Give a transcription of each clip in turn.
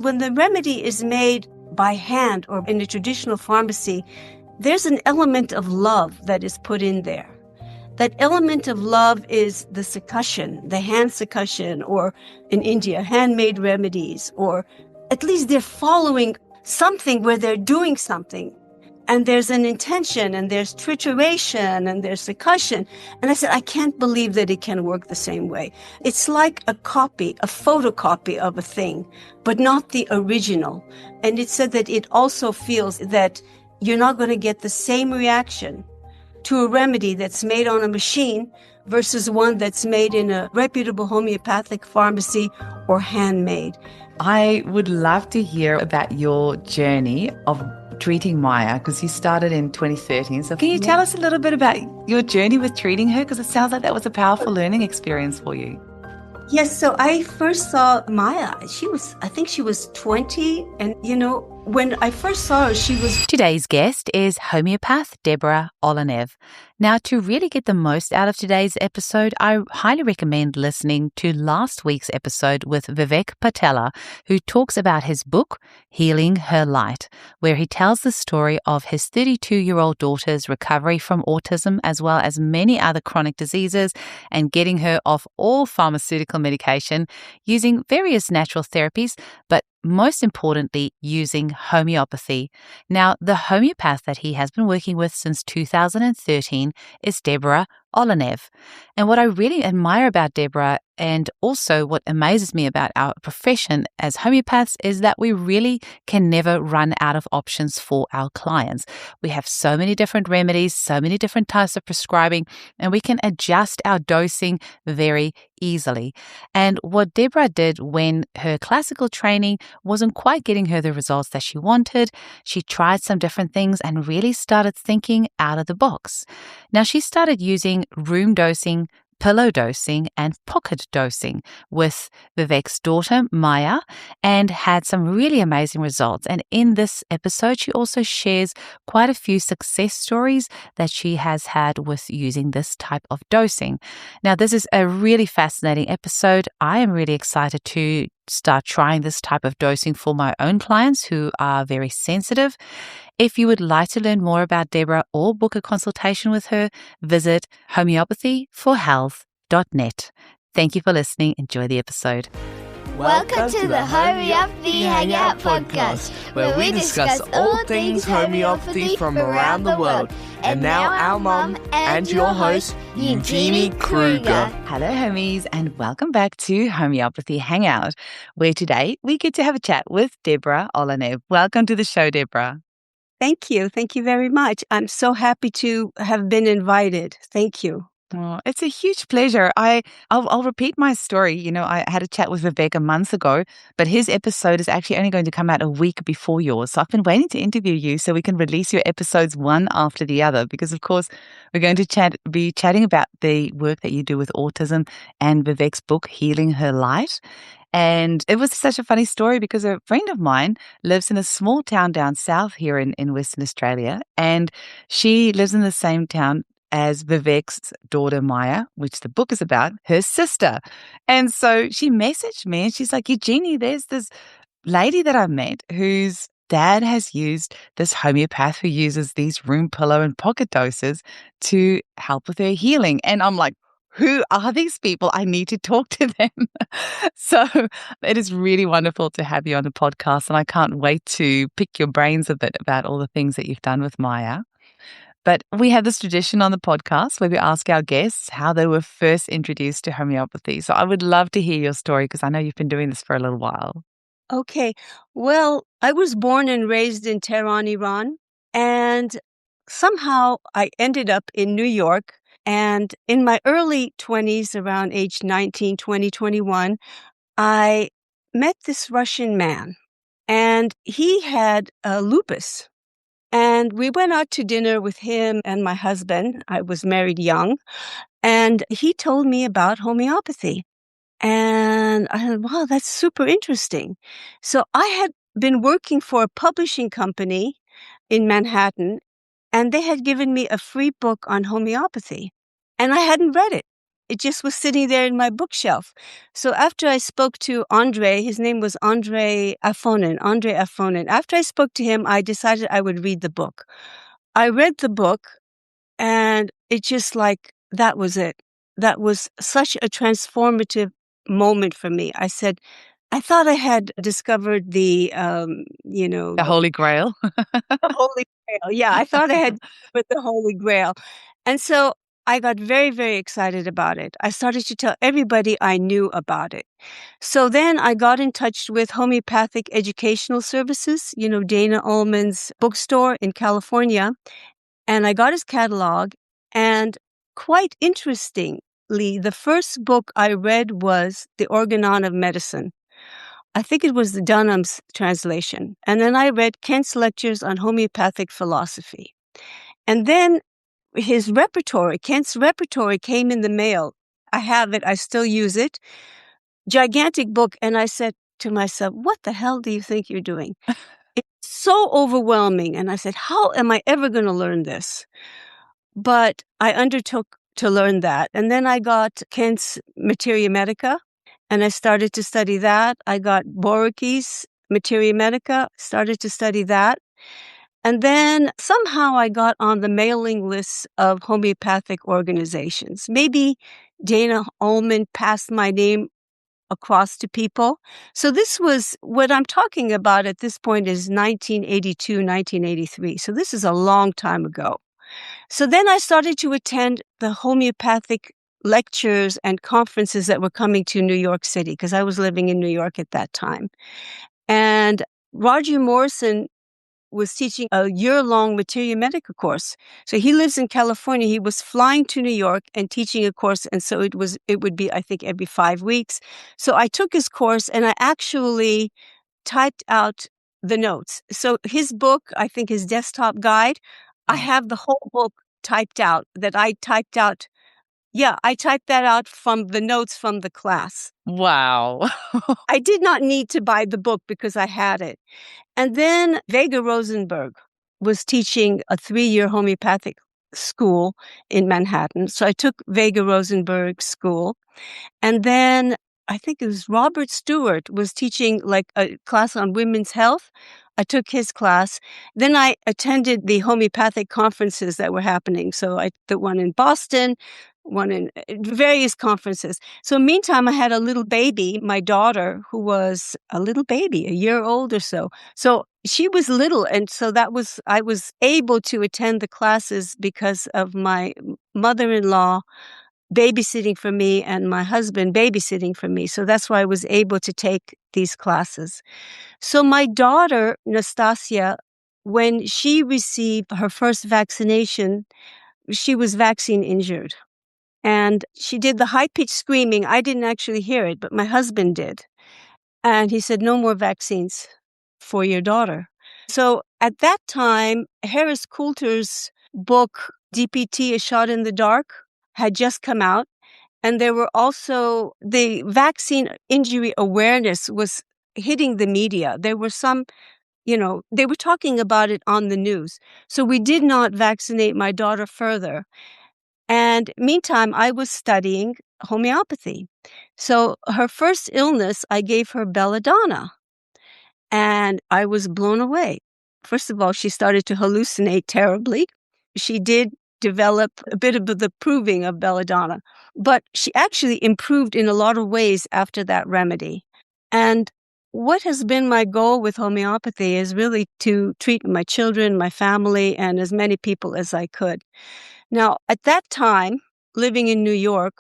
When the remedy is made by hand or in a traditional pharmacy, there's an element of love that is put in there. That element of love is the succussion, the hand succussion, or in India, handmade remedies, or at least they're following something where they're doing something. And there's an intention, and there's trituration, and there's succussion. And I said, I can't believe that it can work the same way. It's like a copy, a photocopy of a thing, but not the original. And it said that it also feels that you're not going to get the same reaction to a remedy that's made on a machine versus one that's made in a reputable homeopathic pharmacy or handmade. I would love to hear about your journey of treating Maya, because you started in 2013. So can you tell us a little bit about your journey with treating her? Because it sounds like that was a powerful learning experience for you. Yes, so I first saw Maya. I think she was 20. And, when I first saw her, she was... Today's guest is homeopath Deborah Olenev. Now, to really get the most out of today's episode, I highly recommend listening to last week's episode with Vivek Patella, who talks about his book, Healing Her Light, where he tells the story of his 32-year-old daughter's recovery from autism, as well as many other chronic diseases, and getting her off all pharmaceutical medication using various natural therapies, but most importantly, using homeopathy. Now, the homeopath that he has been working with since 2013 is Deborah Olenev. And what I really admire about Deborah, and also what amazes me about our profession as homeopaths, is that we really can never run out of options for our clients. We have so many different remedies, so many different types of prescribing, and we can adjust our dosing very easily. And what Deborah did when her classical training wasn't quite getting her the results that she wanted, she tried some different things and really started thinking out of the box. Now, she started using room dosing, pillow dosing, and pocket dosing with Vivek's daughter, Maya, and had some really amazing results. And in this episode, she also shares quite a few success stories that she has had with using this type of dosing. Now, this is a really fascinating episode. I am really excited to start trying this type of dosing for my own clients who are very sensitive. If you would like to learn more about Deborah or book a consultation with her, visit homeopathyforhealth.net. Thank you for listening. Enjoy the episode. Welcome to the Homeopathy Hangout podcast, where we discuss all things homeopathy from around the world. And now our mum and your host, Eugenie Kruger. Hello, homies, and welcome back to Homeopathy Hangout, where today we get to have a chat with Deborah Olenev. Welcome to the show, Deborah. Thank you. Thank you very much. I'm so happy to have been invited. Thank you. Oh, it's a huge pleasure. I'll repeat my story. I had a chat with Vivek a month ago, but his episode is actually only going to come out a week before yours. So I've been waiting to interview you so we can release your episodes one after the other, because of course we're going to be chatting about the work that you do with autism and Vivek's book, Healing Her Light. And it was such a funny story because a friend of mine lives in a small town down south here in Western Australia, and she lives in the same town as Vivek's daughter, Maya, which the book is about, her sister. And so she messaged me and she's like, Eugenie, there's this lady that I've met whose dad has used this homeopath who uses these room pillow and pocket doses to help with her healing. And I'm like, who are these people? I need to talk to them. So it is really wonderful to have you on the podcast, and I can't wait to pick your brains a bit about all the things that you've done with Maya. But we have this tradition on the podcast where we ask our guests how they were first introduced to homeopathy. So I would love to hear your story, because I know you've been doing this for a little while. Okay. Well, I was born and raised in Tehran, Iran, and somehow I ended up in New York. And in my early 20s, around age 19, 20, 21, I met this Russian man, and he had lupus. And we went out to dinner with him and my husband. I was married young. And he told me about homeopathy. And I thought, wow, that's super interesting. So I had been working for a publishing company in Manhattan, and they had given me a free book on homeopathy. And I hadn't read it. it just was sitting there in my bookshelf. So after I spoke to Andre, his name was Andre Afonin. After I spoke to him, I decided I would read the book. I read the book, and it just like, that was it. That was such a transformative moment for me. I said, I thought I had discovered the Holy Grail. the Holy Grail. Yeah, I thought I had discovered the Holy Grail. And so I got very, very excited about it. I started to tell everybody I knew about it. So then I got in touch with Homeopathic Educational Services, Dana Ullman's bookstore in California. And I got his catalog. And quite interestingly, the first book I read was The Organon of Medicine. I think it was the Dunham's translation. And then I read Kent's lectures on homeopathic philosophy. And then Kent's repertory came in the mail. I have it. I still use it. Gigantic book. And I said to myself, what the hell do you think you're doing? It's so overwhelming. And I said, how am I ever going to learn this? But I undertook to learn that. And then I got Kent's Materia Medica, and I started to study that. I got Borucki's Materia Medica, started to study that. And then somehow I got on the mailing lists of homeopathic organizations. Maybe Dana Ullman passed my name across to people. So this was, what I'm talking about at this point is 1982, 1983. So this is a long time ago. So then I started to attend the homeopathic lectures and conferences that were coming to New York City, because I was living in New York at that time. And Roger Morrison was teaching a year-long Materia Medica course. So he lives in California. He was flying to New York and teaching a course. And so it would be, I think, every 5 weeks. So I took his course and I actually typed out the notes. So his book, I think his desktop guide, I have the whole book typed out that I typed out. Yeah, I typed that out from the notes from the class. Wow. I did not need to buy the book because I had it. And then Vega Rosenberg was teaching a 3-year homeopathic school in Manhattan. So I took Vega Rosenberg's school. And then I think it was Robert Stewart was teaching like a class on women's health. I took his class. Then I attended the homeopathic conferences that were happening. So the one in Boston, one in various conferences. So meantime, I had a little baby, my daughter, who was a little baby, a year old or so. So she was little. And so I was able to attend the classes because of my mother-in-law babysitting for me and my husband babysitting for me. So that's why I was able to take these classes. So my daughter, Nastasia, when she received her first vaccination, she was vaccine injured. And she did the high-pitched screaming. I didn't actually hear it, but my husband did. And he said, no more vaccines for your daughter. So at that time, Harris Coulter's book, DPT, A Shot in the Dark, had just come out. And there were also, the vaccine injury awareness was hitting the media. There were some, they were talking about it on the news. So we did not vaccinate my daughter further. And meantime, I was studying homeopathy. So her first illness, I gave her belladonna. And I was blown away. First of all, she started to hallucinate terribly. She did develop a bit of the proving of belladonna, but she actually improved in a lot of ways after that remedy. And what has been my goal with homeopathy is really to treat my children, my family, and as many people as I could. Now, at that time, living in New York,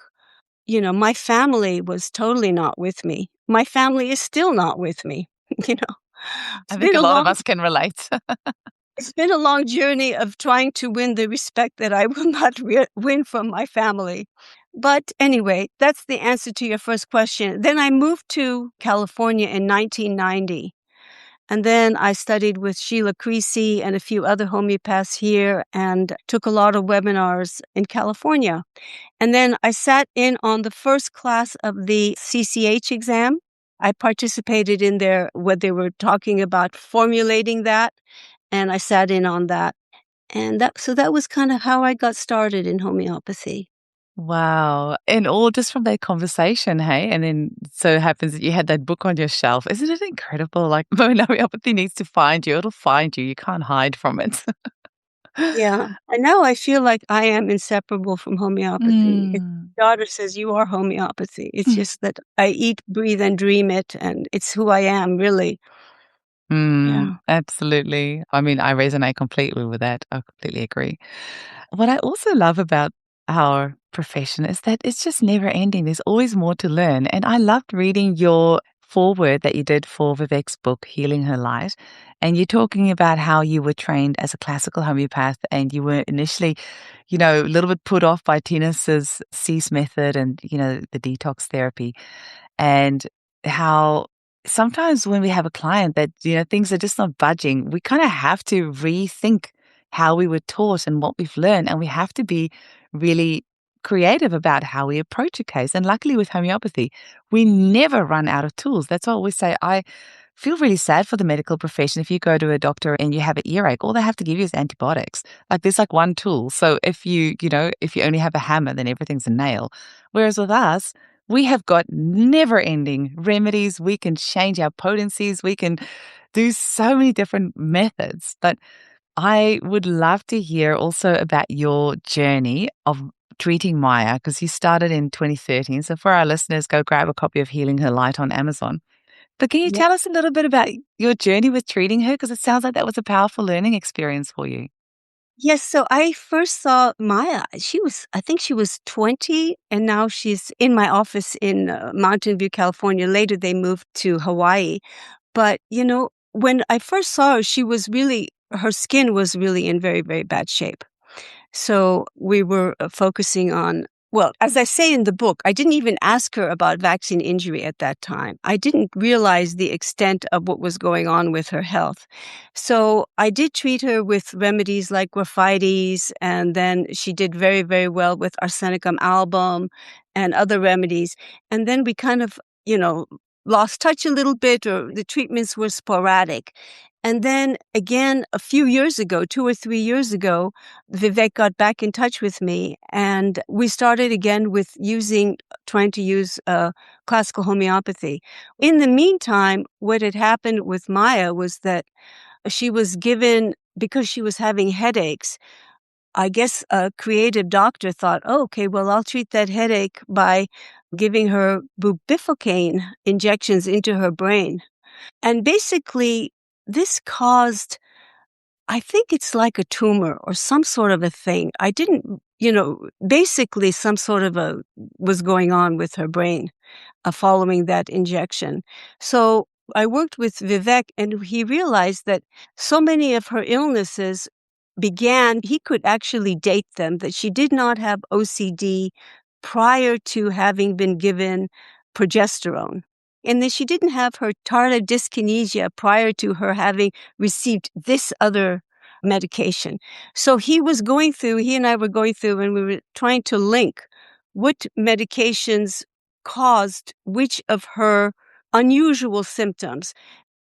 my family was totally not with me. My family is still not with me, I think a lot of us can relate. It's been a long journey of trying to win the respect that I will not win from my family. But anyway, that's the answer to your first question. Then I moved to California in 1990. And then I studied with Sheila Creasy and a few other homeopaths here and took a lot of webinars in California. And then I sat in on the first class of the CCH exam. I participated in what they were talking about formulating that. And I sat in on that. And so that was kind of how I got started in homeopathy. Wow. And all just from that conversation, hey? And then so it happens that you had that book on your shelf. Isn't it incredible? Like, when homeopathy needs to find you, it'll find you. You can't hide from it. Yeah. And now I feel like I am inseparable from homeopathy. Mm. Daughter says, "You are homeopathy." It's just that I eat, breathe, and dream it, and it's who I am, really. Yeah. Absolutely. I mean, I resonate completely with that. I completely agree. What I also love about our profession is that it's just never ending. There's always more to learn. And I loved reading your foreword that you did for Vivek's book, Healing Her Light. And you're talking about how you were trained as a classical homeopath and you were initially, a little bit put off by Tinus's cease method and, the detox therapy. And how sometimes when we have a client that, things are just not budging, we kind of have to rethink how we were taught and what we've learned. And we have to be really creative about how we approach a case. And luckily with homeopathy, we never run out of tools. That's why I always say I feel really sad for the medical profession. If you go to a doctor and you have an earache, all they have to give you is antibiotics. Like there's like one tool. So if if you only have a hammer, then everything's a nail. Whereas with us, we have got never ending remedies. We can change our potencies. We can do so many different methods. But I would love to hear also about your journey of treating Maya, because you started in 2013. So for our listeners, go grab a copy of Healing Her Light on Amazon. But can you Yeah. tell us a little bit about your journey with treating her? Because it sounds like that was a powerful learning experience for you. Yes, so I first saw Maya. I think she was 20, and now she's in my office in Mountain View, California. Later, they moved to Hawaii. But, when I first saw her, her skin was really in very, very bad shape. So we were focusing on, well, as I say in the book, I didn't even ask her about vaccine injury at that time. I didn't realize the extent of what was going on with her health. So I did treat her with remedies like graphites, and then she did very, very well with arsenicum album and other remedies. And then we kind of, lost touch a little bit, or the treatments were sporadic. And then again, a few years ago, 2 or 3 years ago, Vivek got back in touch with me, and we started again with trying to use classical homeopathy. In the meantime, what had happened with Maya was that she was given, because she was having headaches, I guess a creative doctor thought, oh, okay, well, I'll treat that headache by giving her bupivacaine injections into her brain. And basically, this caused, I think it's like a tumor or some sort of a thing. I didn't, basically some sort of was going on with her brain following that injection. So I worked with Vivek, and he realized that so many of her illnesses he could actually date them, that she did not have OCD prior to having been given progesterone. And that she didn't have her tardive dyskinesia prior to her having received this other medication. So he and I were going through, and we were trying to link what medications caused which of her unusual symptoms.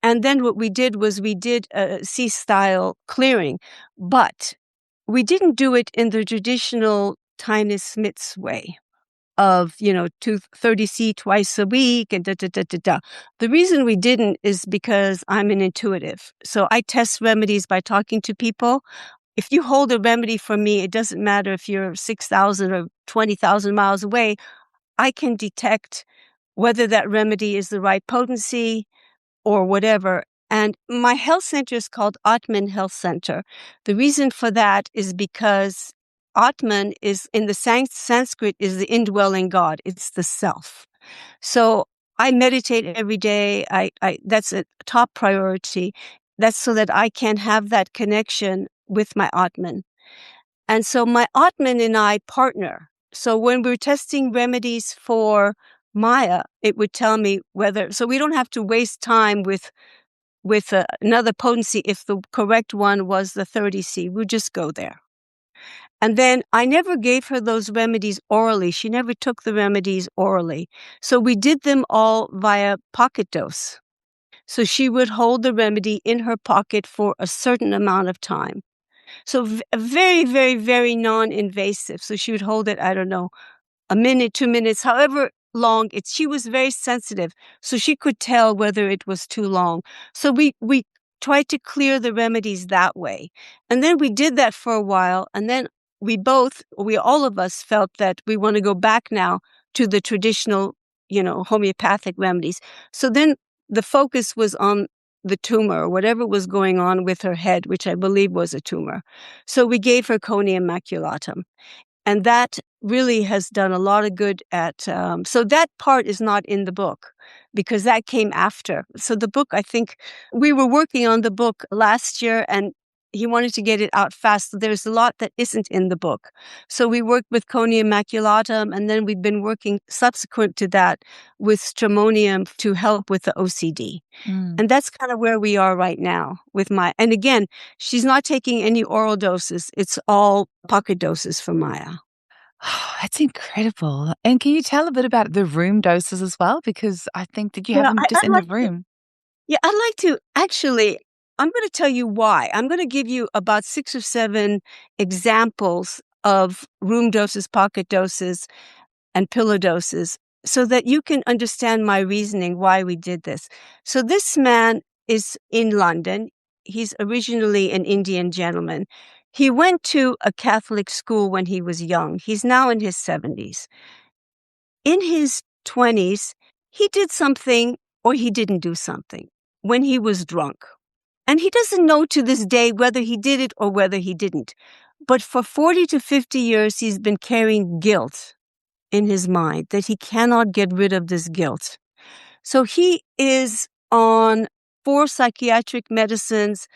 And then what we did was we did a C-style clearing, but we didn't do it in the traditional Tina Smith's way of, 30C twice a week and da. The reason we didn't is because I'm an intuitive. So I test remedies by talking to people. If you hold a remedy for me, it doesn't matter if you're 6,000 or 20,000 miles away, I can detect whether that remedy is the right potency or whatever. And my health center is called Atman Health Center. The reason for that is because Atman is, in the Sanskrit, is the indwelling God. It's the self. So I meditate every day. That's a top priority. That's so that I can have that connection with my Atman. And so my Atman and I partner. So when we're testing remedies for Maya, it would tell me so we don't have to waste time with another potency. If the correct one was the 30C, we'll just go there. And then I never gave her those remedies orally. She never took the remedies orally. So we did them all via pocket dose. So she would hold the remedy in her pocket for a certain amount of time. So very, very, very non-invasive. So she would hold it, I don't know, a minute, 2 minutes, however long she was very sensitive. So she could tell whether it was too long. So we tried to clear the remedies that way. And then we did that for a while. And then all of us felt that we want to go back now to the traditional, homeopathic remedies. So then the focus was on the tumor, or whatever was going on with her head, which I believe was a tumor. So we gave her conium maculatum. And that really has done a lot of good so that part is not in the book because that came after. So the book, I think we were working on the book last year and he wanted to get it out fast. So there's a lot that isn't in the book. So we worked with conium maculatum, and then we've been working subsequent to that with stramonium to help with the OCD. And that's kind of where we are right now with Maya. And again, she's not taking any oral doses. It's all pocket doses for Maya. Oh, that's incredible. And can you tell a bit about the room doses as well? Because I think, did you have them just in the room? I'd like to actually, I'm going to tell you why. I'm going to give you about 6 or 7 examples of room doses, pocket doses, and pillow doses so that you can understand my reasoning why we did this. So this man is in London. He's originally an Indian gentleman. He went to a Catholic school when he was young. He's now in his 70s. In his 20s, he did something or he didn't do something when he was drunk. And he doesn't know to this day whether he did it or whether he didn't. But for 40 to 50 years, he's been carrying guilt in his mind that he cannot get rid of this guilt. So he is on 4 psychiatric medicines,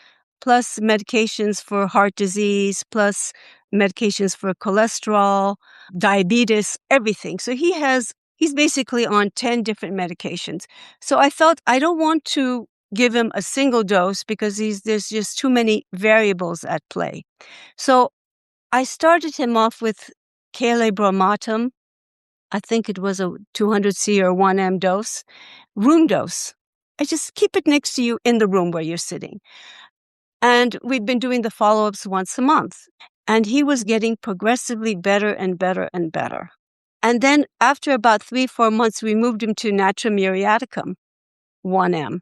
plus medications for heart disease, plus medications for cholesterol, diabetes, everything. So he's basically on 10 different medications. So I felt I don't want to give him a single dose because there's just too many variables at play. So I started him off with Kale bromatum. I think it was a 200C or 1M dose, room dose. I just keep it next to you in the room where you're sitting. And we've been doing the follow-ups once a month. And he was getting progressively better and better and better. And then after about 3-4 months, we moved him to Natrum muriaticum, 1M,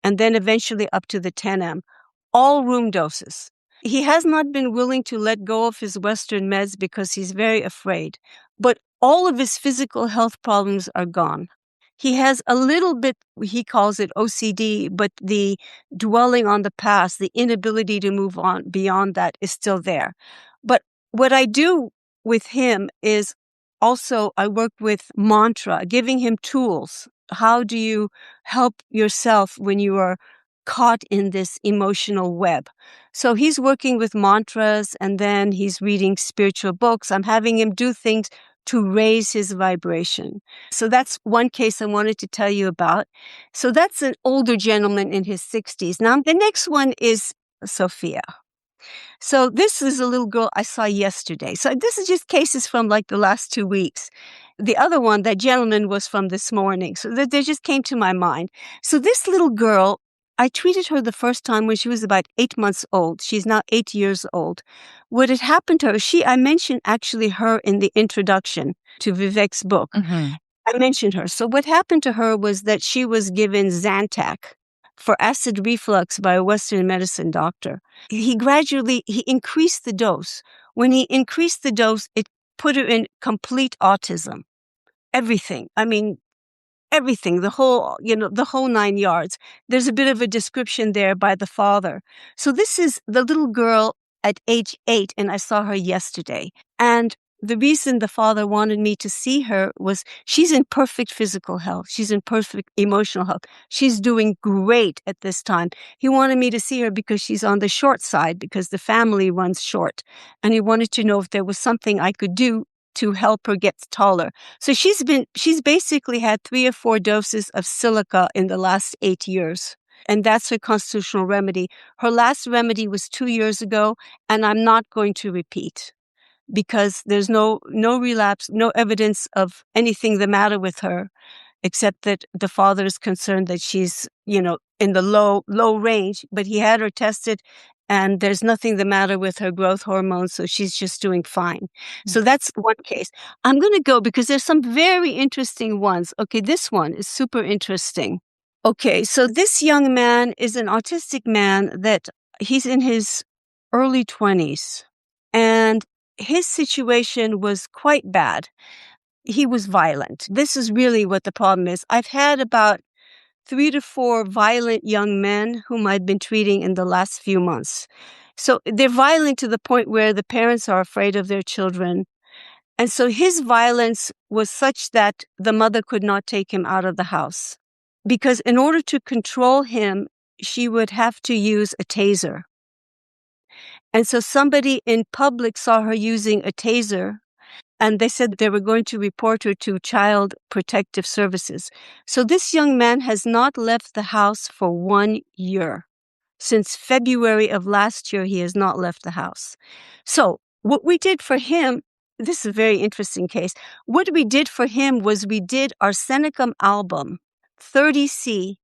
and then eventually up to the 10M, all room doses. He has not been willing to let go of his Western meds because he's very afraid. But all of his physical health problems are gone. He has a little bit, he calls it OCD, but the dwelling on the past, the inability to move on beyond that is still there. But what I do with him is also I work with mantra, giving him tools. How do you help yourself when you are caught in this emotional web? So he's working with mantras and then he's reading spiritual books. I'm having him do things to raise his vibration. So that's one case I wanted to tell you about. So that's an older gentleman in his 60s. Now, the next one is Sophia. So this is a little girl I saw yesterday. So this is just cases from like the last 2 weeks. The other one, that gentleman, was from this morning. So they just came to my mind. So this little girl, I treated her the first time when she was about 8 months old. She's now 8 years old. What had happened to her, I mentioned actually her in the introduction to Vivek's book. Mm-hmm. I mentioned her. So what happened to her was that she was given Zantac for acid reflux by a Western medicine doctor. He increased the dose. When he increased the dose, it put her in complete autism. Everything. I mean, everything, the whole 9 yards. There's a bit of a description there by the father. So this is the little girl at age 8, and I saw her yesterday. And the reason the father wanted me to see her was she's in perfect physical health. She's in perfect emotional health. She's doing great at this time. He wanted me to see her because she's on the short side because the family runs short. And he wanted to know if there was something I could do to help her get taller. So she's basically had 3 or 4 doses of silica in the last 8 years. And that's her constitutional remedy. Her last remedy was 2 years ago, and I'm not going to repeat because there's no relapse, no evidence of anything the matter with her, except that the father is concerned that she's, in the low range, but he had her tested and there's nothing the matter with her growth hormones, so she's just doing fine. So that's one case. I'm going to go because there's some very interesting ones. Okay, this one is super interesting. Okay, so this young man is an autistic man that he's in his early 20s, and his situation was quite bad. He was violent. This is really what the problem is. I've had about 3 to 4 violent young men whom I've been treating in the last few months. So they're violent to the point where the parents are afraid of their children. And so his violence was such that the mother could not take him out of the house. Because in order to control him, she would have to use a taser. And so somebody in public saw her using a taser, and they said they were going to report her to Child Protective Services. So this young man has not left the house for 1 year. Since February of last year, he has not left the house. So what we did for him, this is a very interesting case. What we did for him was we did Arsenicum album 30C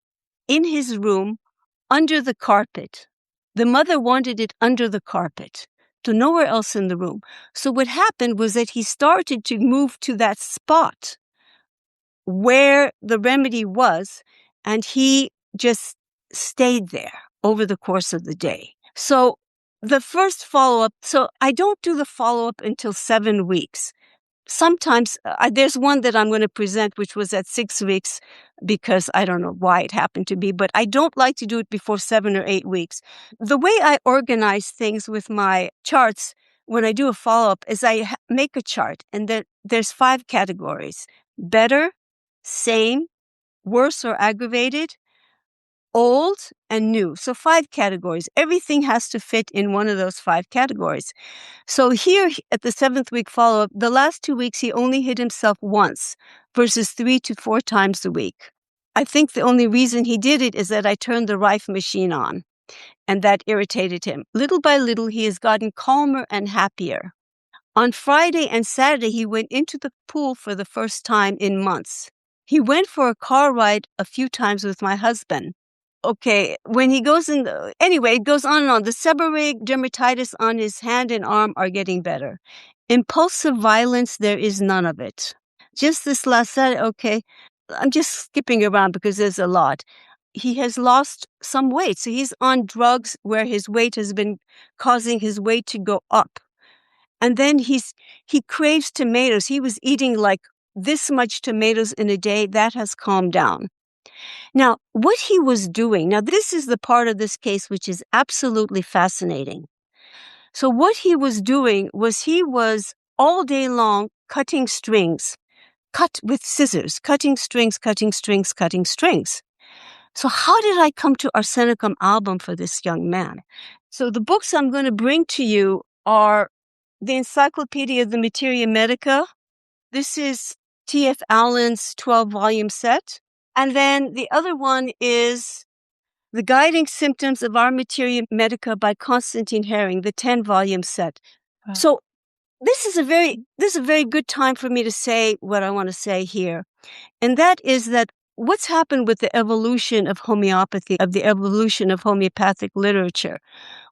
in his room under the carpet. The mother wanted it under the carpet, to nowhere else in the room. So what happened was that he started to move to that spot where the remedy was, and he just stayed there over the course of the day. So the first follow-up, so I don't do the follow-up until 7 weeks. Sometimes there's one that I'm going to present, which was at 6 weeks, because I don't know why it happened to be, but I don't like to do it before 7 or 8 weeks. The way I organize things with my charts when I do a follow-up is I make a chart, and there's 5 categories: better, same, worse or aggravated, old, and new. So 5 categories. Everything has to fit in one of those 5 categories. So here at the 7th week follow-up, the last 2 weeks, he only hit himself once versus 3 to 4 times a week. I think the only reason he did it is that I turned the Rife machine on, and that irritated him. Little by little, he has gotten calmer and happier. On Friday and Saturday, he went into the pool for the first time in months. He went for a car ride a few times with my husband. Okay, when he goes in, anyway, it goes on and on. The seborrheic dermatitis on his hand and arm are getting better. Impulsive violence, there is none of it. Just this last Saturday, okay, I'm just skipping around because there's a lot. He has lost some weight. So he's on drugs where his weight has been causing his weight to go up. And then he craves tomatoes. He was eating like this much tomatoes in a day. That has calmed down. Now, what he was doing, now this is the part of this case which is absolutely fascinating. So what he was doing was he was all day long cutting strings, cut with scissors, cutting strings, cutting strings, cutting strings. So how did I come to Arsenicum album for this young man? So the books I'm going to bring to you are the Encyclopedia of the Materia Medica. This is T.F. Allen's 12-volume set. And then the other one is The Guiding Symptoms of Our Materia Medica by Constantine Herring, the 10-volume set. Wow. So this is a very good time for me to say what I want to say here. And that is that what's happened with the evolution of homeopathy, of the evolution of homeopathic literature,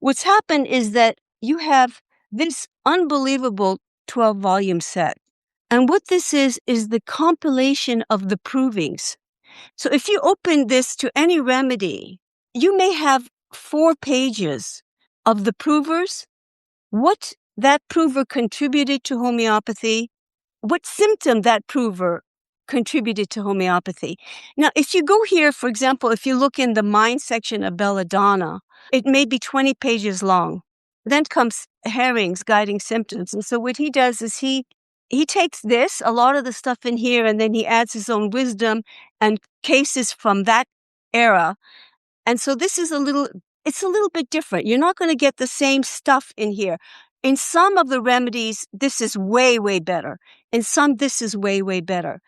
what's happened is that you have this unbelievable 12-volume set. And what this is the compilation of the provings. So if you open this to any remedy, you may have 4 pages of the provers, what that prover contributed to homeopathy, what symptom that prover contributed to homeopathy. Now, if you go here, for example, if you look in the mind section of Belladonna, it may be 20 pages long. Then comes Herring's Guiding Symptoms. And so what he does is he takes this, a lot of the stuff in here, and then he adds his own wisdom and cases from that era. And so this is it's a little bit different. You're not going to get the same stuff in here. In some of the remedies, this is way, way better. In some, this is way, way better.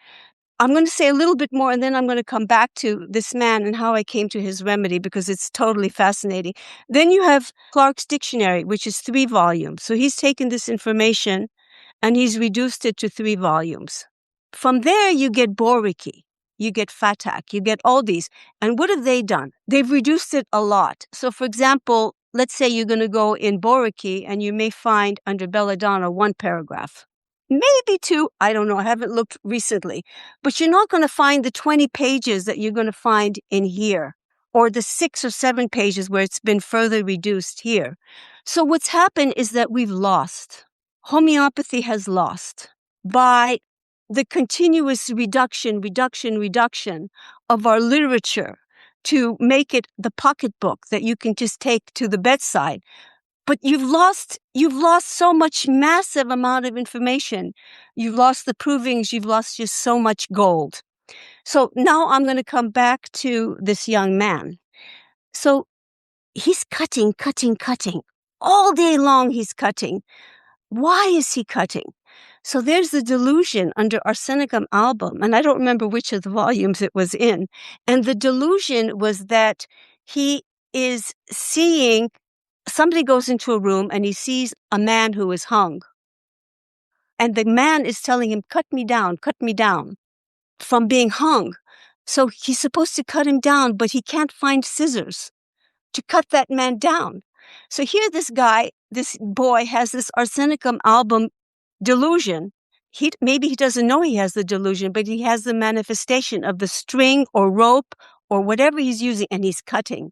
I'm going to say a little bit more, and then I'm going to come back to this man and how I came to his remedy, because it's totally fascinating. Then you have Clark's Dictionary, which is 3 volumes. So he's taken this information and he's reduced it to 3 volumes. From there, you get Boriki, you get Fatak, you get all these. And what have they done? They've reduced it a lot. So, for example, let's say you're going to go in Boriki and you may find under Belladonna 1 paragraph. Maybe 2, I don't know, I haven't looked recently. But you're not going to find the 20 pages that you're going to find in here, or the 6 or 7 pages where it's been further reduced here. So what's happened is that we've lost. Homeopathy has lost by the continuous reduction of our literature to make it the pocketbook that you can just take to the bedside. But you've lost so much massive amount of information. You've lost the provings. You've lost just so much gold. So now I'm going to come back to this young man. So he's cutting. All day long he's cutting. Why is he cutting? So there's the delusion under Arsenicum album, and I don't remember which of the volumes it was in. And the delusion was that he is seeing, somebody goes into a room and he sees a man who is hung. And the man is telling him, cut me down from being hung. So he's supposed to cut him down, but he can't find scissors to cut that man down. So here this boy has this Arsenicum album delusion. Maybe he doesn't know he has the delusion, but he has the manifestation of the string or rope or whatever he's using, and he's cutting.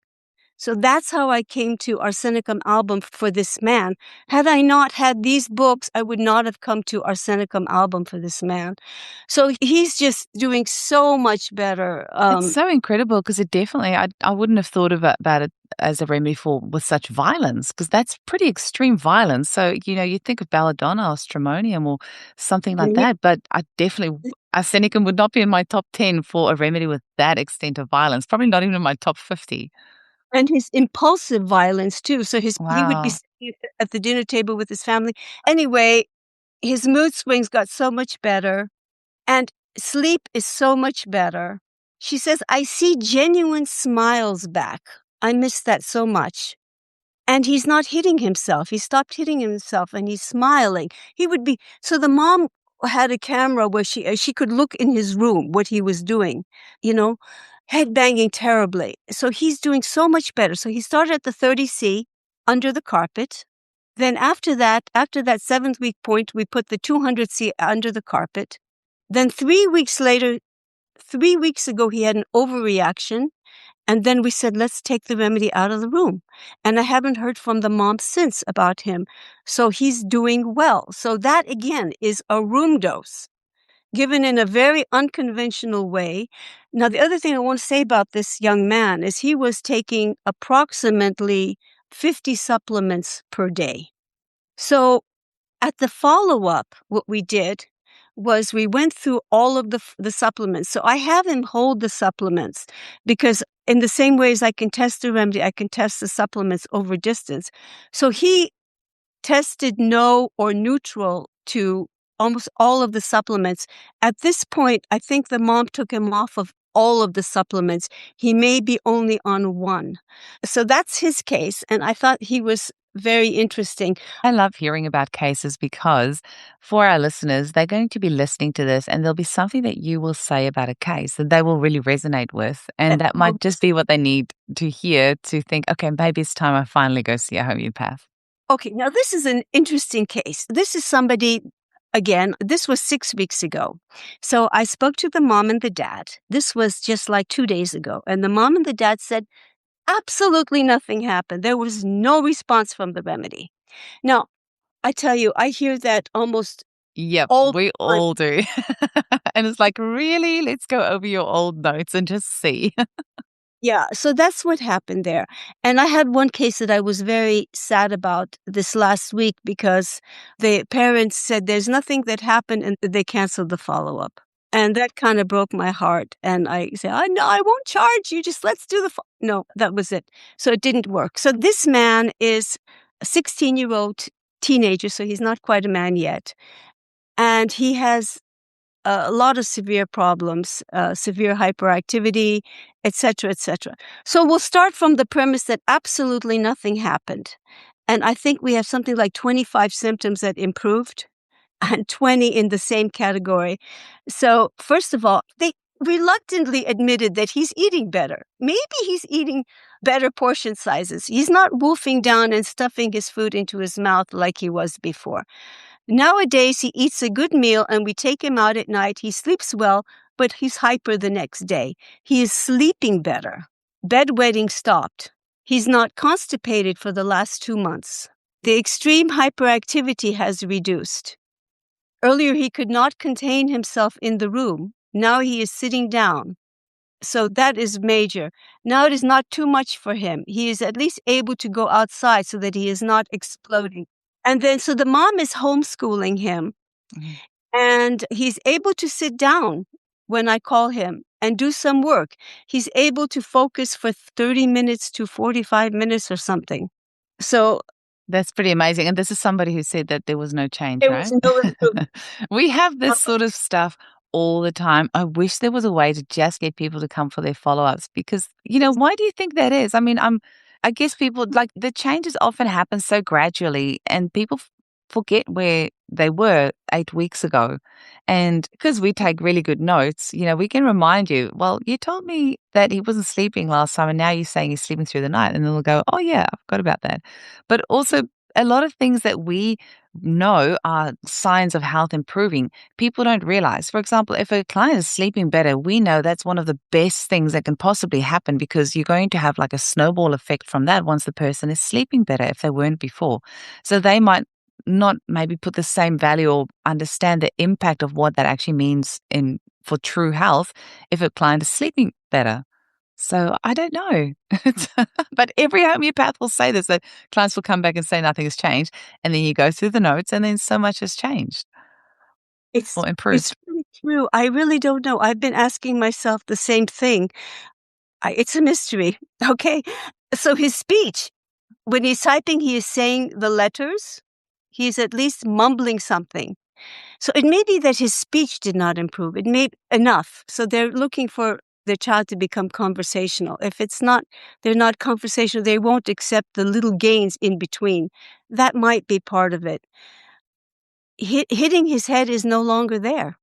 So that's how I came to Arsenicum album for this man. Had I not had these books, I would not have come to Arsenicum album for this man. So he's just doing so much better. It's so incredible because it definitely, I wouldn't have thought about it as a remedy with such violence, because that's pretty extreme violence. So, you think of belladonna or stramonium or something like that, but arsenicum would not be in my top 10 for a remedy with that extent of violence, probably not even in my top 50. And his impulsive violence too. So he would be Wow. sitting at the dinner table with his family. Anyway, his mood swings got so much better, and sleep is so much better. She says, I see genuine smiles back. I miss that so much. And he's not hitting himself. He stopped hitting himself and he's smiling. So the mom had a camera where she could look in his room, what he was doing, head banging terribly. So he's doing so much better. So he started at the 30C under the carpet. Then after that 7th week point, we put the 200C under the carpet. Then 3 weeks later, 3 weeks ago, he had an overreaction. And then we said, let's take the remedy out of the room. And I haven't heard from the mom since about him. So he's doing well. So that, again, is a room dose given in a very unconventional way. Now, the other thing I want to say about this young man is he was taking approximately 50 supplements per day. So at the follow-up, what we did was we went through all of the supplements. So I have him hold the supplements because in the same way as I can test the remedy, I can test the supplements over distance. So he tested no or neutral to almost all of the supplements. At this point, I think the mom took him off of all of the supplements. He may be only on one. So that's his case. And I thought he was very interesting. I love hearing about cases because for our listeners, they're going to be listening to this and there'll be something that you will say about a case that they will really resonate with. And that might just be what they need to hear to think, okay, maybe it's time I finally go see a homeopath. Okay, now this is an interesting case. This is somebody, again, this was 6 weeks ago. So I spoke to the mom and the dad. This was just like 2 days ago. And the mom and the dad said, absolutely nothing happened. There was no response from the remedy. Now, I tell you, I hear that almost we all do. And it's like, really? Let's go over your old notes and just see. Yeah, so that's what happened there. And I had one case that I was very sad about this last week because the parents said there's nothing that happened and they canceled the follow-up. And that kind of broke my heart. And I said, no, I won't charge you. Just let's do no, that was it. So it didn't work. So this man is a 16-year-old teenager, so he's not quite a man yet. And he has a lot of severe problems, severe hyperactivity, etc., etc. So we'll start from the premise that absolutely nothing happened. And I think we have something like 25 symptoms that improved and 20 in the same category. So first of all, they reluctantly admitted that he's eating better. Maybe he's eating better portion sizes. He's not wolfing down and stuffing his food into his mouth like he was before. Nowadays, he eats a good meal and we take him out at night. He sleeps well, but he's hyper the next day. He is sleeping better. Bedwetting stopped. He's not constipated for the last 2 months. The extreme hyperactivity has reduced. Earlier, he could not contain himself in the room. Now he is sitting down. So that is major. Now it is not too much for him. He is at least able to go outside so that he is not exploding. And then, so the mom is homeschooling him, and he's able to sit down when I call him and do some work. He's able to focus for 30 minutes to 45 minutes or something. So that's pretty amazing. And this is somebody who said that there was no change, there right? was no improvement. We have this sort of stuff all the time. I wish there was a way to just get people to come for their follow-ups because, why do you think that is? I mean, I guess people, like, the changes often happen so gradually and people forget where they were 8 weeks ago. And because we take really good notes, we can remind you, well, you told me that he wasn't sleeping last time and now you're saying he's sleeping through the night. And then they'll go, oh yeah, I forgot about that. But also a lot of things that we know are signs of health improving, people don't realize. For example, if a client is sleeping better, we know that's one of the best things that can possibly happen because you're going to have like a snowball effect from that once the person is sleeping better if they weren't before. So they might not maybe put the same value or understand the impact of what that actually means for true health if a client is sleeping better. So I don't know. But every homeopath will say this, that clients will come back and say nothing has changed. And then you go through the notes and then so much has changed or improved. It's really true. I really don't know. I've been asking myself the same thing. It's a mystery. Okay. So his speech, when he's typing, he is saying the letters. He's at least mumbling something. So it may be that his speech did not improve. It may enough. So they're looking for their child to become conversational. If they're not conversational, they won't accept the little gains in between. That might be part of it. Hitting his head is no longer there.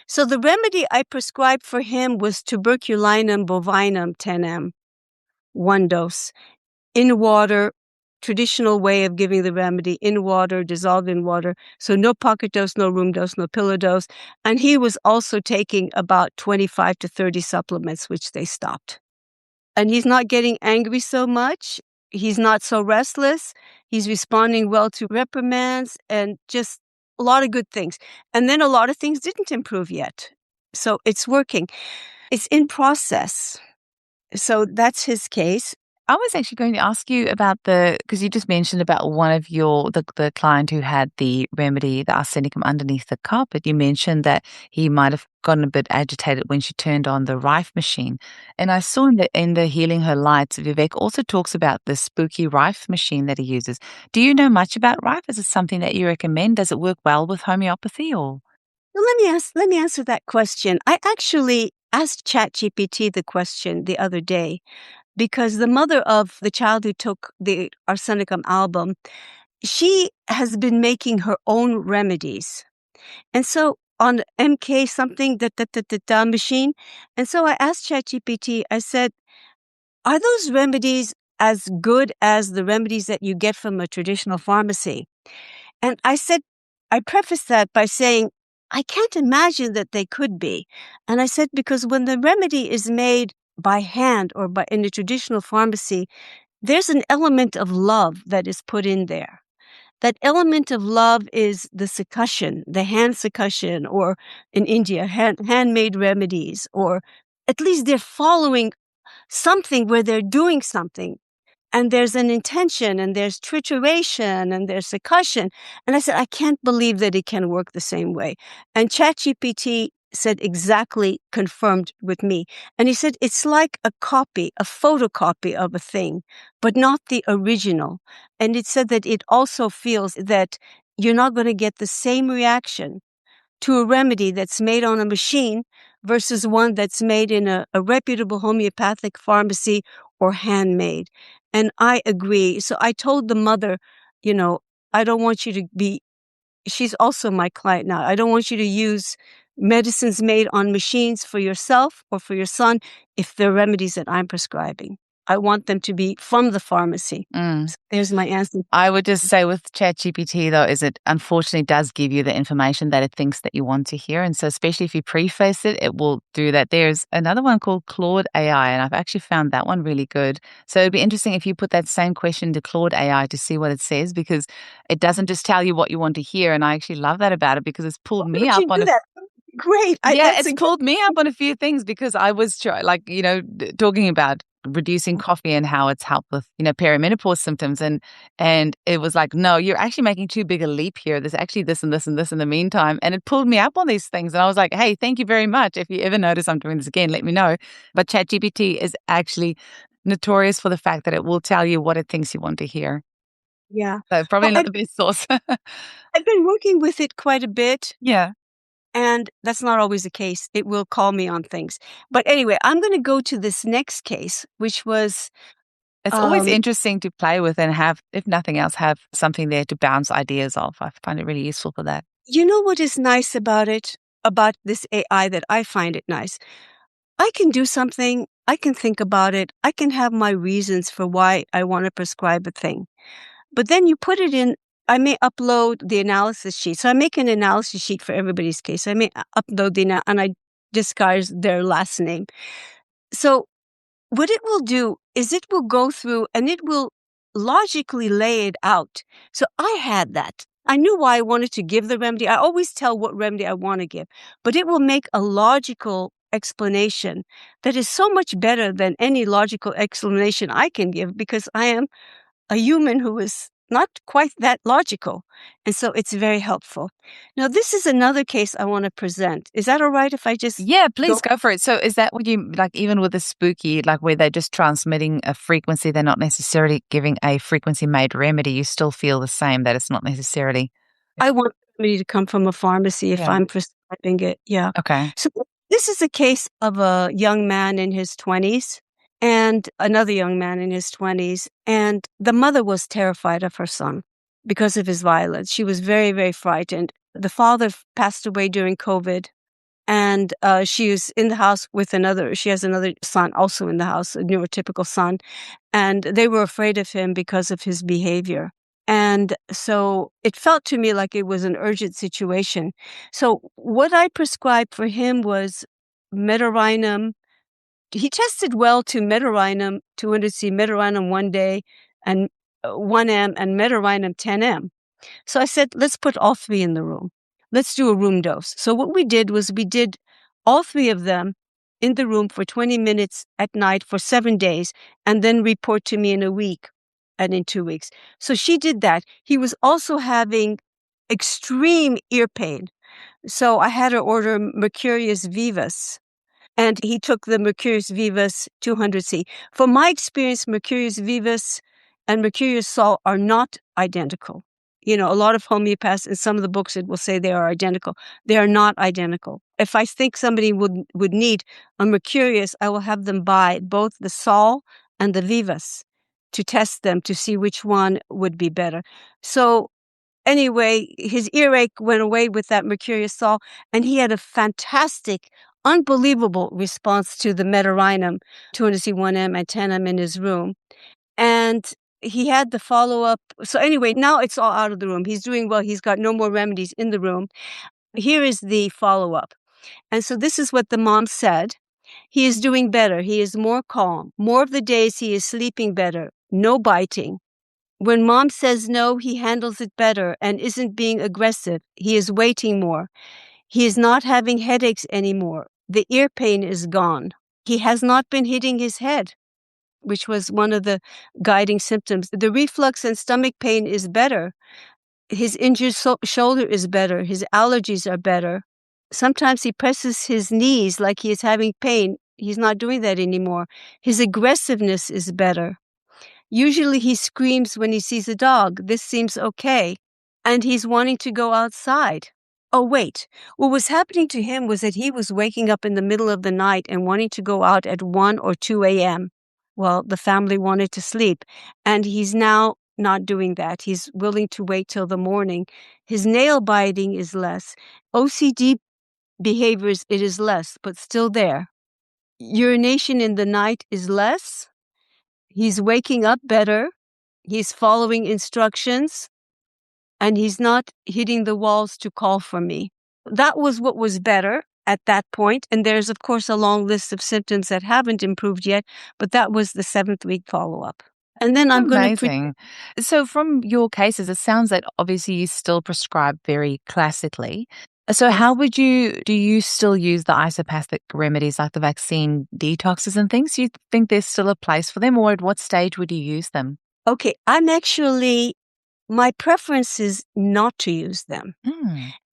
So the remedy I prescribed for him was tuberculinum bovinum 10M, 1 dose, in water. Traditional way of giving the remedy, in water, dissolved in water. So no pocket dose, no room dose, no pillow dose. And he was also taking about 25 to 30 supplements, which they stopped. And he's not getting angry so much. He's not so restless. He's responding well to reprimands and just a lot of good things. And then a lot of things didn't improve yet. So it's working. It's in process. So that's his case. I was actually going to ask you about because you just mentioned about one of the client who had the remedy, the arsenicum underneath the carpet. You mentioned that he might have gotten a bit agitated when she turned on the Rife machine. And I saw in the Healing Her Lights, Vivek also talks about the spooky Rife machine that he uses. Do you know much about Rife? Is it something that you recommend? Does it work well with homeopathy or? Well, let me answer that question. I actually asked ChatGPT the question the other day, because the mother of the child who took the arsenicum album, she has been making her own remedies. And so on MK something, machine. And so I asked ChatGPT, I said, are those remedies as good as the remedies that you get from a traditional pharmacy? And I prefaced that by saying, I can't imagine that they could be. And I said, because when the remedy is made by hand or in a traditional pharmacy, there's an element of love that is put in there. That element of love is the succussion, the hand succussion, or in India, handmade remedies, or at least they're following something where they're doing something. And there's an intention, and there's trituration, and there's succussion. And I said, I can't believe that it can work the same way. And ChatGPT said exactly, confirmed with me. And he said, it's like a photocopy of a thing, but not the original. And it said that it also feels that you're not going to get the same reaction to a remedy that's made on a machine versus one that's made in a reputable homeopathic pharmacy or handmade. And I agree. So I told the mother, I don't want you to she's also my client now. I don't want you to use medicines made on machines for yourself or for your son if they're remedies that I'm prescribing. I want them to be from the pharmacy. Mm. So there's my answer. I would just say with ChatGPT, though, is it unfortunately does give you the information that it thinks that you want to hear. And so especially if you preface it, it will do that. There's another one called Claude AI, and I've actually found that one really good. So it'd be interesting if you put that same question to Claude AI to see what it says, because it doesn't just tell you what you want to hear. And I actually love that about it, because it's pulled me up on that? Great. it's pulled me up on a few things, because I was talking about reducing coffee and how it's helped with, perimenopause symptoms. And it was like, no, you're actually making too big a leap here. There's actually this and this and this in the meantime. And it pulled me up on these things. And I was like, hey, thank you very much. If you ever notice I'm doing this again, let me know. But ChatGPT is actually notorious for the fact that it will tell you what it thinks you want to hear. Yeah. So probably not the best source. I've been working with it quite a bit. Yeah. And that's not always the case. It will call me on things. But anyway, I'm going to go to this next case, which was... It's always interesting to play with and have, if nothing else, have something there to bounce ideas off. I find it really useful for that. You know what is nice about it, about this AI, that I find it nice? I can do something, I can think about it, I can have my reasons for why I want to prescribe a thing. But then you put it in, I may upload the analysis sheet. So I make an analysis sheet for everybody's case. I may upload and I disguise their last name. So what it will do is it will go through and it will logically lay it out. So I had that. I knew why I wanted to give the remedy. I always tell what remedy I want to give, but it will make a logical explanation that is so much better than any logical explanation I can give, because I am a human who is not quite that logical. And so it's very helpful. Now, this is another case I want to present. Is that all right if I just... Yeah, please go for it. So is that what you, like, even with the spooky, like where they're just transmitting a frequency, they're not necessarily giving a frequency-made remedy, you still feel the same, that it's not necessarily... I want somebody to come from a pharmacy if Yeah. I'm prescribing it. Yeah. Okay. So this is a case of a young man in his 20s and another young man in his 20s. And the mother was terrified of her son because of his violence. She was very, very frightened. The father passed away during COVID. And she was in the house with she has another son also in the house, a neurotypical son. And they were afraid of him because of his behavior. And so it felt to me like it was an urgent situation. So what I prescribed for him was Metarhinum. He tested well to Metarhinum 200C, Metarhinum 1 day, and 1M, and Metarhinum 10M. So I said, let's put all three in the room. Let's do a room dose. So what we did was we did all three of them in the room for 20 minutes at night for 7 days, and then report to me in a week and in 2 weeks. So she did that. He was also having extreme ear pain. So I had her order Mercurius Vivus, and he took the Mercurius Vivus 200C. From my experience, Mercurius Vivus and Mercurius Sol are not identical. A lot of homeopaths, in some of the books, it will say they are identical. They are not identical. If I think somebody would need a Mercurius, I will have them buy both the Sol and the Vivus to test them to see which one would be better. So anyway, his earache went away with that Mercurius Sol, and he had a fantastic, unbelievable response to the Metarhinum 200C1M and 10M in his room. And he had the follow-up. So anyway, now it's all out of the room. He's doing well. He's got no more remedies in the room. Here is the follow-up. And so this is what the mom said. He is doing better. He is more calm. More of the days he is sleeping better. No biting. When mom says no, he handles it better and isn't being aggressive. He is waiting more. He is not having headaches anymore. The ear pain is gone. He has not been hitting his head, which was one of the guiding symptoms. The reflux and stomach pain is better. His injured shoulder is better. His allergies are better. Sometimes he presses his knees like he is having pain. He's not doing that anymore. His aggressiveness is better. Usually he screams when he sees a dog. This seems okay. And he's wanting to go outside. Oh, wait. What was happening to him was that he was waking up in the middle of the night and wanting to go out at 1 or 2 a.m. Well, the family wanted to sleep. And he's now not doing that. He's willing to wait till the morning. His nail biting is less. OCD behaviors, it is less, but still there. Urination in the night is less. He's waking up better. He's following instructions. And he's not hitting the walls to call for me. That was what was better at that point. And there's, of course, a long list of symptoms that haven't improved yet, but that was the 7th week follow-up. And then I'm going to... Amazing. So from your cases, it sounds that obviously you still prescribe very classically. So how do you still use the isopathic remedies like the vaccine detoxes and things? Do you think there's still a place for them, or at what stage would you use them? Okay, my preference is not to use them.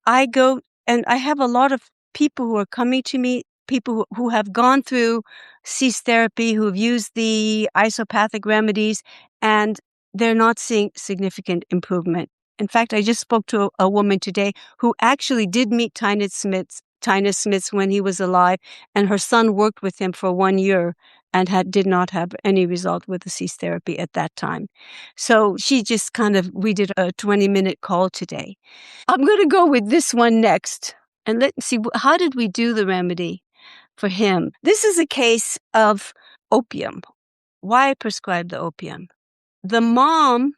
I go, and I have a lot of people who are coming to me, people who have gone through cease therapy, who have used the isopathic remedies, and they're not seeing significant improvement. In fact, I just spoke to a woman today who actually did meet Tyner Smits when he was alive, and her son worked with him for 1 year and did not have any result with the cease therapy at that time. So she just we did a 20-minute call today. I'm going to go with this one next. And let's see, how did we do the remedy for him? This is a case of opium. Why I prescribed the opium. The mom,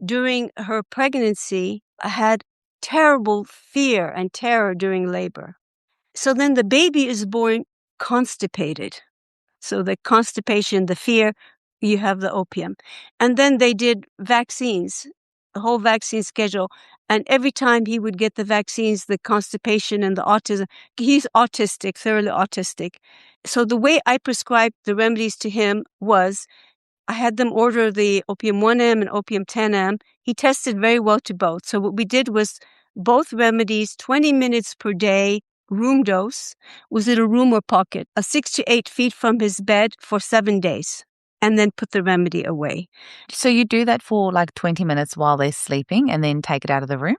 during her pregnancy, had terrible fear and terror during labor. So then the baby is born constipated. So the constipation, the fear, you have the opium. And then they did vaccines, the whole vaccine schedule. And every time he would get the vaccines, the constipation and the autism, he's autistic, thoroughly autistic. So the way I prescribed the remedies to him was I had them order the opium 1M and opium 10M. He tested very well to both. So what we did was both remedies, 20 minutes per day, room dose. Was it a room or pocket? 6 to 8 feet from his bed for 7 days, and then put the remedy away. So you do that for like 20 minutes while they're sleeping and then take it out of the room?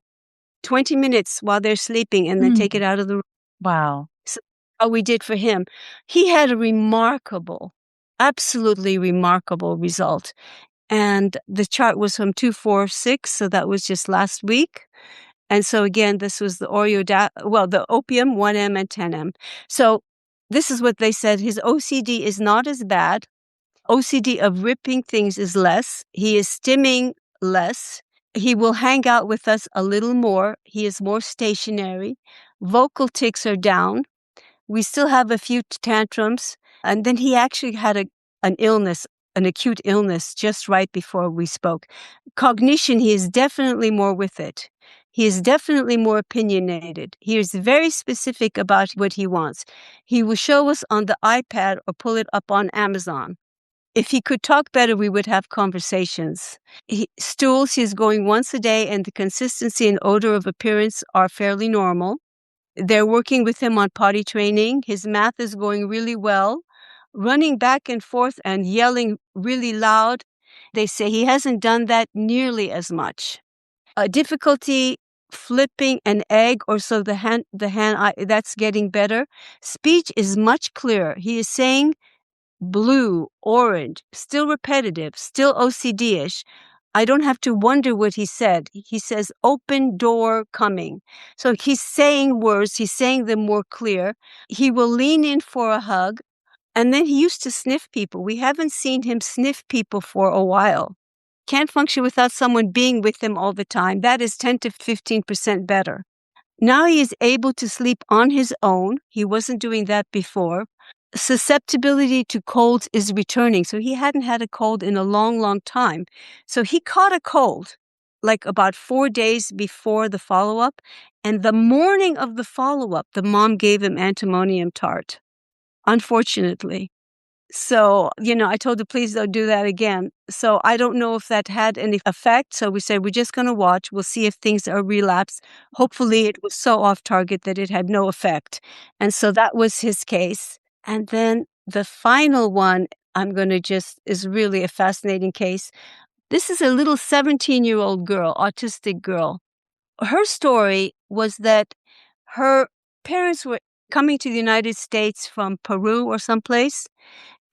20 minutes while they're sleeping and then take it out of the room. Wow. So how we did for him. He had a absolutely remarkable result. And the chart was from 246, so that was just last week. And so again, this was the the opium 1M and 10M. So this is what they said. His OCD is not as bad. OCD of ripping things is less. He is stimming less. He will hang out with us a little more. He is more stationary. Vocal tics are down. We still have a few tantrums. And then he actually had an acute illness just right before we spoke. Cognition, he is definitely more with it. He is definitely more opinionated. He is very specific about what he wants. He will show us on the iPad or pull it up on Amazon. If he could talk better, we would have conversations. Stools, he's going once a day, and the consistency and odor of appearance are fairly normal. They're working with him on potty training. His math is going really well. Running back and forth and yelling really loud, they say he hasn't done that nearly as much. Difficulty flipping an egg or so the hand that's getting better. Speech is much clearer. He is saying blue, orange, still repetitive, still OCD-ish. I don't have to wonder what he said. He says open door coming. So he's saying words, he's saying them more clear. He will lean in for a hug. And then he used to sniff people. We haven't seen him sniff people for a while. Can't function without someone being with him all the time. That is 10 to 15% better. Now he is able to sleep on his own. He wasn't doing that before. Susceptibility to colds is returning. So he hadn't had a cold in a long, long time. So he caught a cold like about 4 days before the follow-up. And the morning of the follow-up, the mom gave him antimonium tart. Unfortunately. So, I told her, please don't do that again. So I don't know if that had any effect. So we said, we're just going to watch. We'll see if things are relapse. Hopefully it was so off target that it had no effect. And so that was his case. And then the final one is really a fascinating case. This is a little 17-year-old girl, autistic girl. Her story was that her parents were coming to the United States from Peru or someplace,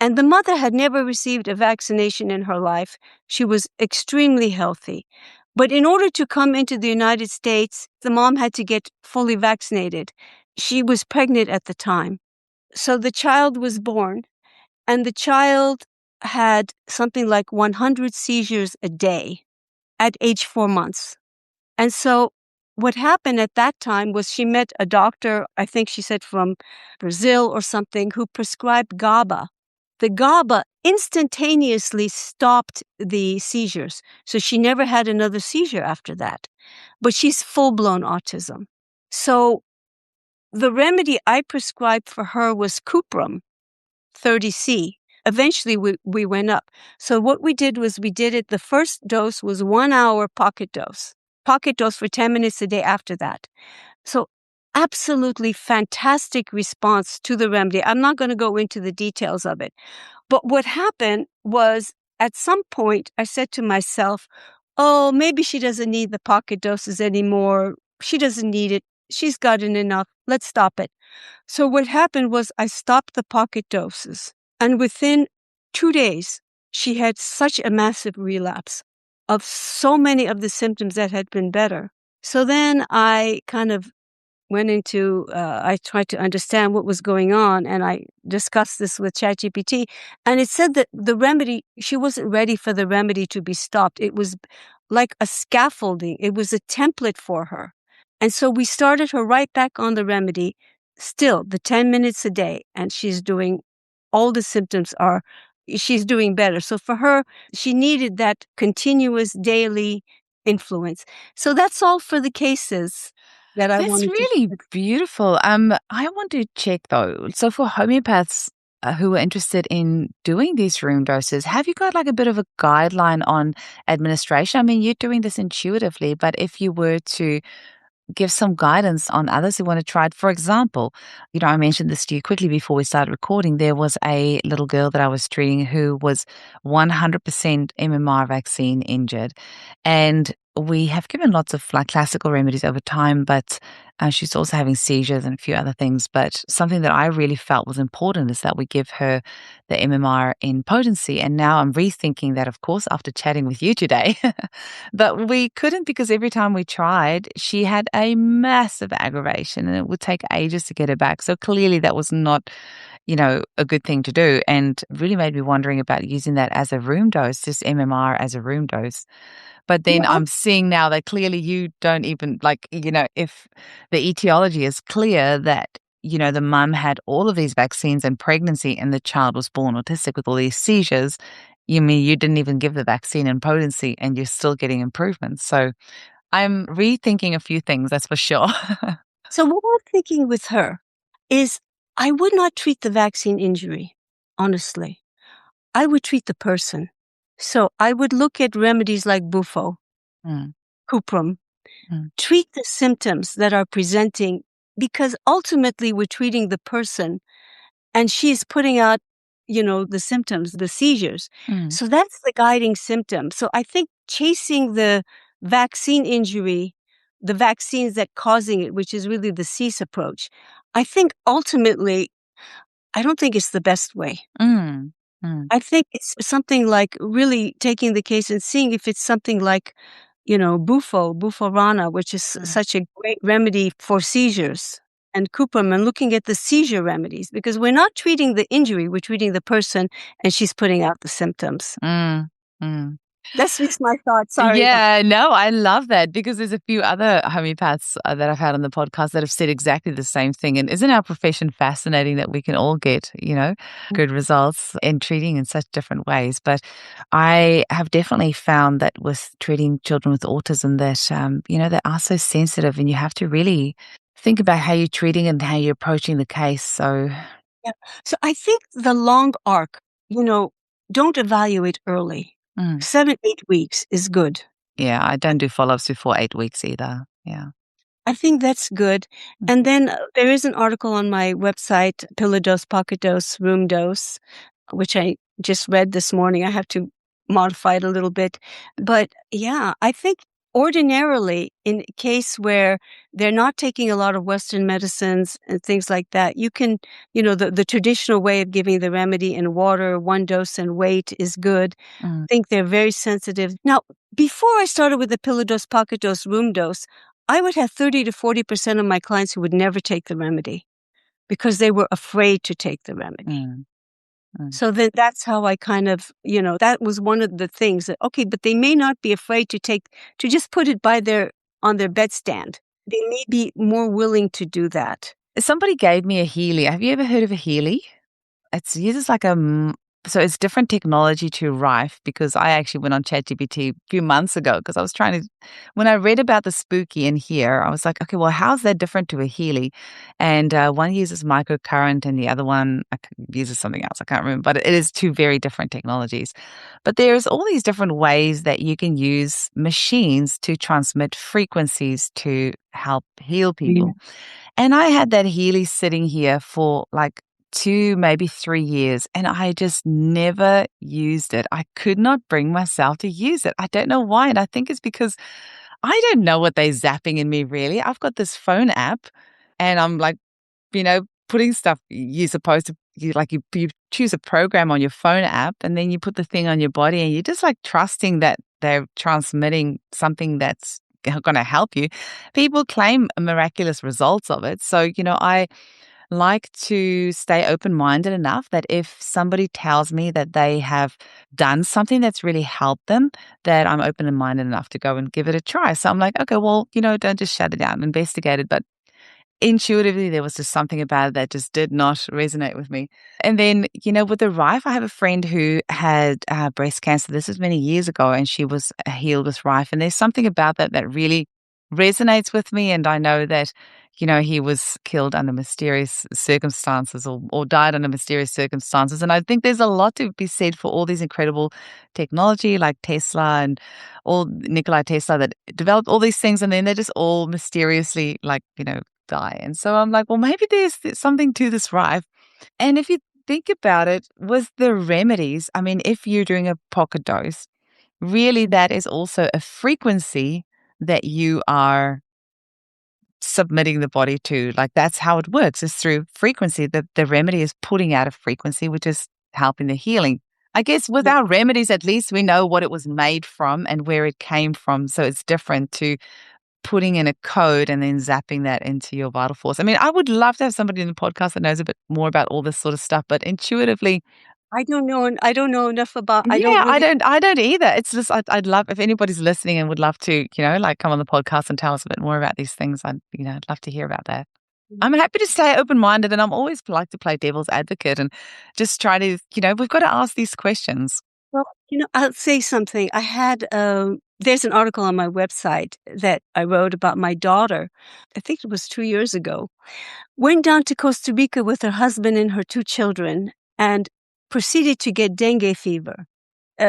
and the mother had never received a vaccination in her life. She was extremely healthy. But in order to come into the United States, the mom had to get fully vaccinated. She was pregnant at the time. So the child was born, and the child had something like 100 seizures a day at age 4 months. And so what happened at that time was she met a doctor, I think she said from Brazil or something, who prescribed GABA. The GABA instantaneously stopped the seizures. So she never had another seizure after that. But she's full-blown autism. So the remedy I prescribed for her was Cuprum 30C. Eventually, we went up. So what we did was the first dose was 1 hour pocket dose for 10 minutes a day after that. So absolutely fantastic response to the remedy. I'm not going to go into the details of it. But what happened was at some point, I said to myself, oh, maybe she doesn't need the pocket doses anymore. She doesn't need it. She's gotten enough. Let's stop it. So what happened was I stopped the pocket doses. And within 2 days, she had such a massive relapse of so many of the symptoms that had been better. So then I kind of went into, I tried to understand what was going on, and I discussed this with ChatGPT, and it said that the remedy, she wasn't ready for the remedy to be stopped. It was like a scaffolding. It was a template for her. And so we started her right back on the remedy, still the 10 minutes a day, and she's doing, all the symptoms are, she's doing better. So for her, she needed that continuous daily influence. So that's all for the cases that I That's wanted really to. beautiful. I want to check though. So for homeopaths who are interested in doing these room doses, have you got like a bit of a guideline on administration? I mean, you're doing this intuitively, but if you were to give some guidance on others who want to try it. For example, I mentioned this to you quickly before we started recording. There was a little girl that I was treating who was 100% MMR vaccine injured. And we have given lots of like classical remedies over time, but she's also having seizures and a few other things. But something that I really felt was important is that we give her the MMR in potency. And now I'm rethinking that, of course, after chatting with you today. But we couldn't because every time we tried, she had a massive aggravation and it would take ages to get her back. So clearly that was not, a good thing to do, and really made me wondering about using that as a room dose, just MMR as a room dose. But then I'm seeing now that clearly you don't even if the etiology is clear that, the mum had all of these vaccines and pregnancy and the child was born autistic with all these seizures. You mean you didn't even give the vaccine in potency and you're still getting improvements. So I'm rethinking a few things, that's for sure. So what I'm thinking with her is I would not treat the vaccine injury, honestly. I would treat the person. So I would look at remedies like Bufo, Cuprum, treat the symptoms that are presenting, because ultimately we're treating the person and she's putting out, the symptoms, the seizures. So that's the guiding symptom. So I think chasing the vaccine injury, the vaccines that causing it, which is really the cease approach, I think ultimately, I don't think it's the best way. I think it's something like really taking the case and seeing if it's something like, Buforana, which is such a great remedy for seizures, and Cuprum, and looking at the seizure remedies, because we're not treating the injury, we're treating the person, and she's putting out the symptoms. That's just my thought. Sorry. Yeah, no, I love that because there's a few other homeopaths that I've had on the podcast that have said exactly the same thing. And isn't our profession fascinating that we can all get, good results in treating in such different ways? But I have definitely found that with treating children with autism that, they are so sensitive and you have to really think about how you're treating and how you're approaching the case. So, yeah. So I think the long arc, don't evaluate early. 7-8 weeks is good. Yeah, I don't do follow-ups before 8 weeks either. Yeah. I think that's good. And then there is an article on my website, Pillar Dose, Pocket Dose, Room Dose, which I just read this morning. I have to modify it a little bit. But yeah, I think ordinarily in a case where they're not taking a lot of Western medicines and things like that, you can, the traditional way of giving the remedy in water, 1 dose and wait is good. I think they're very sensitive. Now, before I started with the Pillar Dose, Pocket Dose, Room Dose, I would have 30 to 40% of my clients who would never take the remedy because they were afraid to take the remedy. So then that's how I kind of, that was one of the things that, okay, but they may not be afraid to just put it on their bedstand. They may be more willing to do that. Somebody gave me a Healy. Have you ever heard of a Healy? It uses so it's different technology to Rife, because I actually went on ChatGPT a few months ago because I was when I read about the spooky in here, I was like, okay, well, how's that different to a Healy? And one uses microcurrent and the other one uses something else. I can't remember, but it is two very different technologies. But there's all these different ways that you can use machines to transmit frequencies to help heal people. Yeah. And I had that Healy sitting here for like 2, maybe 3 years, and I just never used it. I could not bring myself to use it. I don't know why. And I think it's because I don't know what they're zapping in me, really. I've got this phone app and I'm like, putting stuff you're supposed to, you choose a program on your phone app and then you put the thing on your body and you're just like trusting that they're transmitting something that's going to help you. People claim miraculous results of it. So, I like to stay open-minded enough that if somebody tells me that they have done something that's really helped them, that I'm open-minded enough to go and give it a try. So I'm like, okay, well, don't just shut it down, investigate it. But intuitively, there was just something about it that just did not resonate with me. And then, with the Rife, I have a friend who had breast cancer. This was many years ago, and she was healed with Rife. And there's something about that really resonates with me. And I know that, he was killed under mysterious circumstances or died under mysterious circumstances. And I think there's a lot to be said for all these incredible technology like Tesla and all Nikola Tesla that developed all these things. And then they're just all mysteriously die. And so I'm like, well, maybe there's something to this Rife. And if you think about it, with the remedies, I mean, if you're doing a pocket dose, really that is also a frequency that you are submitting the body to. Like, that's how it works, is through frequency. The remedy is putting out a frequency, which is helping the healing. I guess with our remedies, at least we know what it was made from and where it came from. So it's different to putting in a code and then zapping that into your vital force. I mean, I would love to have somebody in the podcast that knows a bit more about all this sort of stuff, but intuitively, I don't know enough about. I don't either. It's just I'd love, if anybody's listening and would love to, come on the podcast and tell us a bit more about these things. I'd love to hear about that. I'm happy to stay open-minded, and I'm always like to play devil's advocate and just try to, we've got to ask these questions. Well, I'll say something. I had there's an article on my website that I wrote about my daughter. I think it was 2 years ago. Went down to Costa Rica with her husband and her 2 children and proceeded to get dengue fever,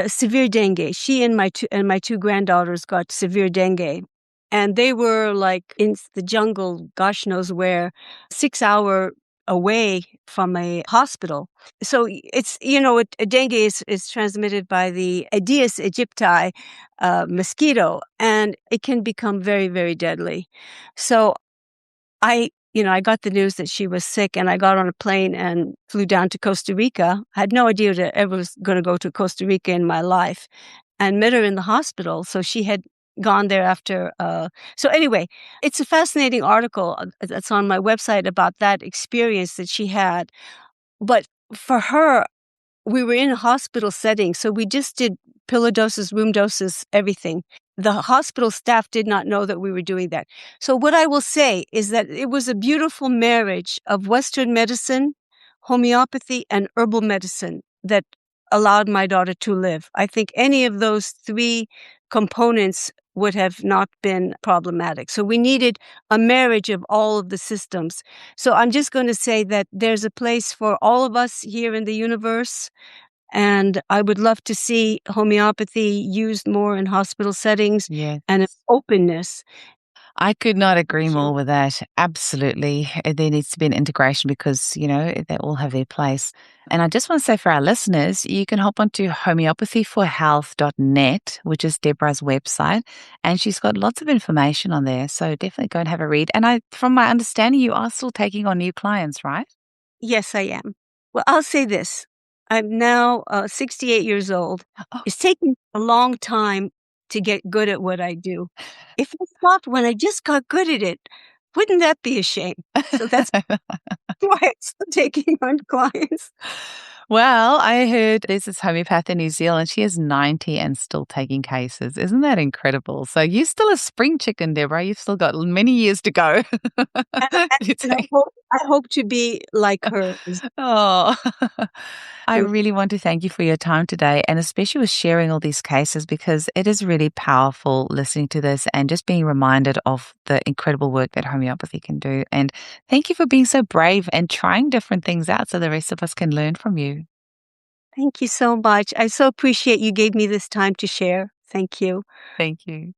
severe dengue. She and my 2 granddaughters got severe dengue. And they were like in the jungle, gosh knows where, 6 hour away from a hospital. So it's, dengue is transmitted by the Aedes aegypti mosquito, and it can become very, very deadly. So I got the news that she was sick, and I got on a plane and flew down to Costa Rica. I had no idea that I ever was going to go to Costa Rica in my life, and met her in the hospital. So she had gone there after. So anyway, it's a fascinating article that's on my website about that experience that she had. But for her, we were in a hospital setting, so we just did pillow doses, room doses, everything. The hospital staff did not know that we were doing that. So what I will say is that it was a beautiful marriage of Western medicine, homeopathy, and herbal medicine that allowed my daughter to live. I think any of those 3 components would have not been problematic. So we needed a marriage of all of the systems. So I'm just going to say that there's a place for all of us here in the universe. And I would love to see homeopathy used more in hospital settings and an openness. I could not agree more with that. Absolutely. There needs to be an integration because, they all have their place. And I just want to say for our listeners, you can hop onto homeopathyforhealth.net, which is Deborah's website, and she's got lots of information on there. So definitely go and have a read. And from my understanding, you are still taking on new clients, right? Yes, I am. Well, I'll say this. I'm now 68 years old. Oh. It's taken a long time to get good at what I do. If I stopped when I just got good at it, wouldn't that be a shame? So that's why I'm still taking on clients. Well, I heard there's this homeopath in New Zealand. She is 90 and still taking cases. Isn't that incredible? So you're still a spring chicken, Deborah. You've still got many years to go. And I hope to be like her. Oh, I really want to thank you for your time today, and especially with sharing all these cases, because it is really powerful listening to this and just being reminded of the incredible work that homeopathy can do. And thank you for being so brave and trying different things out so the rest of us can learn from you. Thank you so much. I so appreciate you gave me this time to share. Thank you. Thank you.